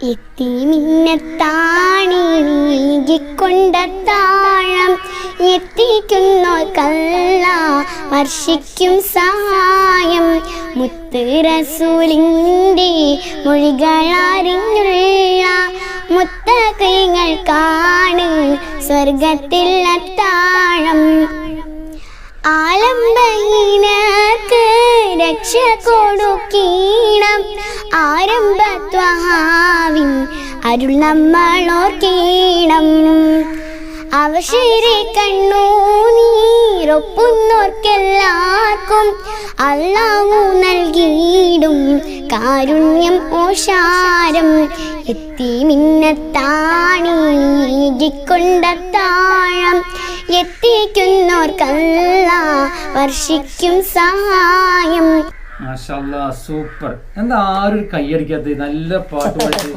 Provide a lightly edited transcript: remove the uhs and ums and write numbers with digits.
എത്തിമിന്നത്താണിക്കൊണ്ട താഴം എത്തിക്കുന്നോർക്കല്ല വർഷിക്കും സഹായം. മുത്ത് റസൂലിൻ്റെ മൊഴികളറിഞ്ഞുള്ള മുത്തഖീങ്ങൾക്കാണ് സ്വർഗത്തിൽ അത്താഴം. ആലംബഹീനർക്ക് രക്ഷ കൊടുക്കീണം ആരംഭത്വഹാവിൻ അരുൾ നമ്മളോർക്കീണം. അവശരെ കണ്ണൂനീരൊപ്പുന്നോർക്കെല്ലാവർക്കും അല്ലാഹു നൽകിയിടും കാരുണ്യം ഓശാരം. എത്തിമിന്നത്താണിക്കൊണ്ട താഴം എത്തിക്കുന്നോർക്കല്ല വർഷിക്കും സഹായം. മാഷാ അല്ലാഹ്, സൂപ്പർ. എന്താ ആരും കൈയടിക്കാത്ത? നല്ല പാട്ട് പാടി.